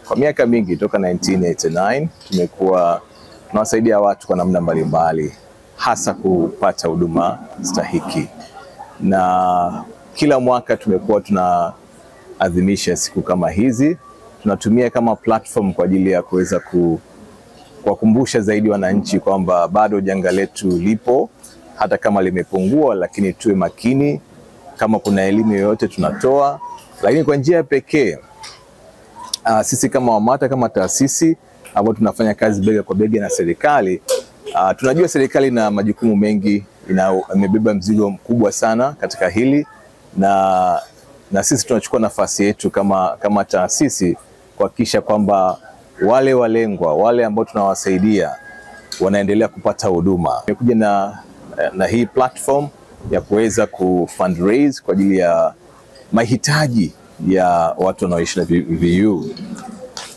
Kwa miaka mingi toka 1989 tumekuwa tunawasaidia watu kwa namna mbalimbali, hasa kupata huduma stahiki. Na kila mwaka tumekuwa tunaadhimisha siku kama hizi. Tunatumia kama platform kwa ajili ya kuweza kuwakumbusha zaidi wananchi kwamba bado janga letu lipo, hata kama limepungua, lakini tuwe makini. Kama kuna elimu yoyote tunatoa, lakini kwa njia pekee sisi kama WAMATA, kama taasisi ambao tunafanya kazi bega kwa bega na serikali, tunajua serikali na majukumu mengi, imebeba mzigo mkubwa sana katika hili, na sisi tunachukua nafasi yetu kama taasisi kuhakikisha kwamba wale walengwa, wale ambao tunawasaidia wanaendelea kupata huduma. Nimekuja na hii platform ya kuweza fundraise kwa ajili ya mahitaji ya watu wanaoishi na VVU,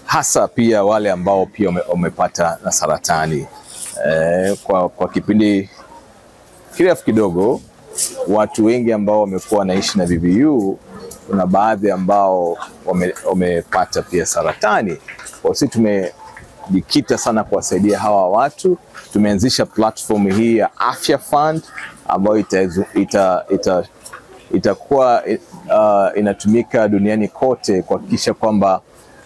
hasa pia wale ambao pia wamepata na saratani. Kwa kipindi kirefu kidogo, watu wengi ambao wamekuwa wanaishi na VVU, kuna baadhi ambao wamepata pia saratani. Kwa sisi tumejikita sana kuwasaidia hawa watu. Tumeanzisha platform hii ya Afya Fund ambayo itakuwa inatumika duniani kote kuhakikisha kwamba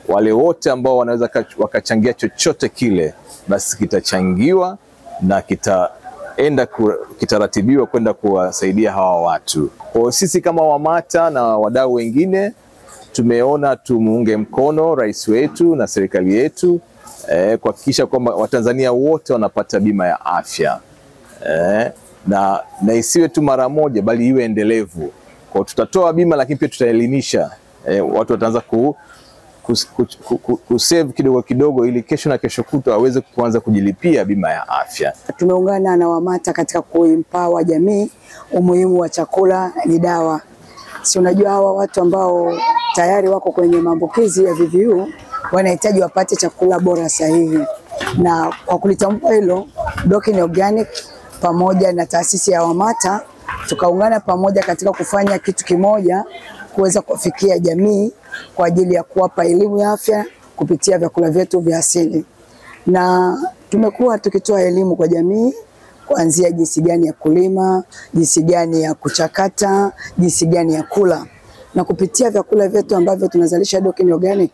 wale wote ambao wanaweza wakachangia chochote kile, basi kitachangiwa na kitaratibiwa kwenda kuwasaidia hawa watu. Kwa sisi kama WAMATA na wadau wengine tumeona tumuunge mkono rais wetu na serikali yetu kuhakikisha kwamba Watanzania wote wanapata bima ya afya, na isiwe tu mara moja, bali iwe endelevu. Kwa tutatoa bima, lakini pia tutaelimisha watu, wataanza kusave kidogo kidogo, ili kesho na kesho kutwa waweze kuanza kujilipia bima ya afya. Tumeungana na WAMATA katika kuempower jamii. Umuhimu wa chakula ni dawa. Si unajua hawa watu ambao tayari wako kwenye maambukizi ya VVU wanahitaji wapate chakula bora sahihi, na kwa kulitambua hilo, Dokin Organic pamoja na taasisi ya WAMATA tukaungana pamoja katika kufanya kitu kimoja, kuweza kufikia jamii kwa ajili ya kuwapa elimu ya afya kupitia vyakula vyetu vya asili. Na tumekuwa tukitoa elimu kwa jamii kuanzia jinsi gani ya kulima, jinsi gani ya kuchakata, jinsi gani ya kula. Na kupitia vyakula vyetu ambavyo tunazalisha Dokin Organic,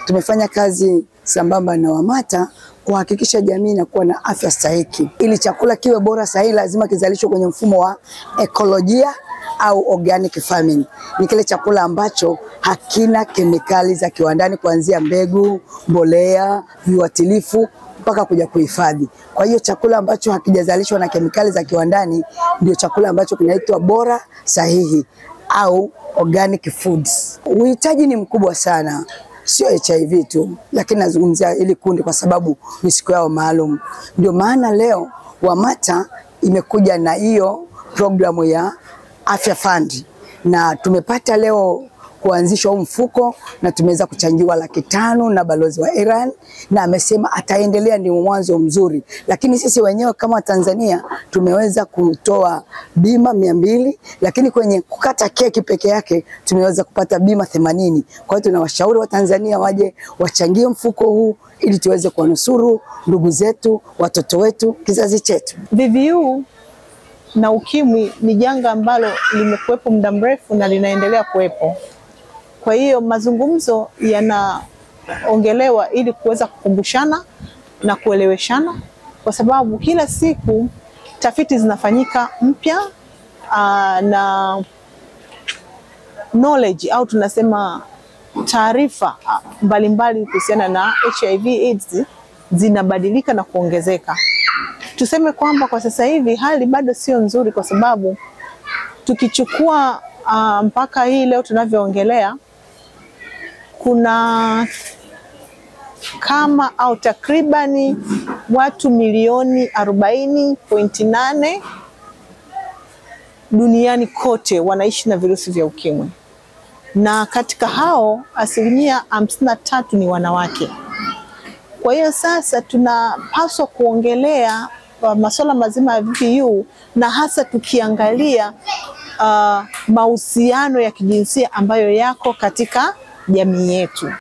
tumefanya kazi sambamba na WAMATA kuhakikisha jamii inakuwa na afya stahiki. Ili chakula kiwe bora sahihi, lazima kizalishwe kwenye mfumo wa ekolojia au organic farming. Ni kile chakula ambacho hakina kemikali za kiwandani, kuanzia mbegu, mbolea, viuatilifu mpaka kuja kuhifadhi. Kwa hiyo chakula ambacho hakijazalishwa na kemikali za kiwandani ndio chakula ambacho kinaitwa bora sahihi au organic foods. Uhitaji ni mkubwa sana, sio HIV tu, lakini nazungumzia ili kundi kwa sababu ni siku yao maalum. Ndio maana leo WAMATA imekuja na hiyo programu ya Afya Fund, na tumepata leo kuanzishwa mfuko, na tumeweza kuchangiwa $500,000 na balozi wa Iran, na amesema ataendelea, ni mwanzo mzuri. Lakini sisi wenyewe kama Tanzania tumeweza kutoa bima 200, lakini kwenye kukata keki peke yake tumeweza kupata bima 80. Kwa hiyo tunawashauri wa Tanzania waje wachangie mfuko huu ili tuweze kuwanusuru ndugu zetu, watoto wetu, kizazi chetu. VVU na ukimwi ni janga ambalo limekuwepo muda mrefu na linaendelea kuwepo. Kwa hiyo mazungumzo yanaongelewa ili kuweza kukumbushana na kueleweshana, kwa sababu kila siku tafiti zinafanyika mpya, na knowledge au tunasema taarifa mbalimbali kuhusiana na HIV/AIDS zinabadilika na kuongezeka. Tuseme kwamba kwa sasa hivi hali bado sio nzuri, kwa sababu tukichukua mpaka hii leo tunavyoongelea, kuna kama au takribani watu milioni 40.8 duniani kote wanaishi na virusi vya ukimwi, na katika hao 53% ni wanawake. Kwa hiyo sasa tunapaswa kuongelea masuala mazima ya VVU, na hasa tukiangalia mahusiano ya kijinsia ambayo yako katika jamii yetu.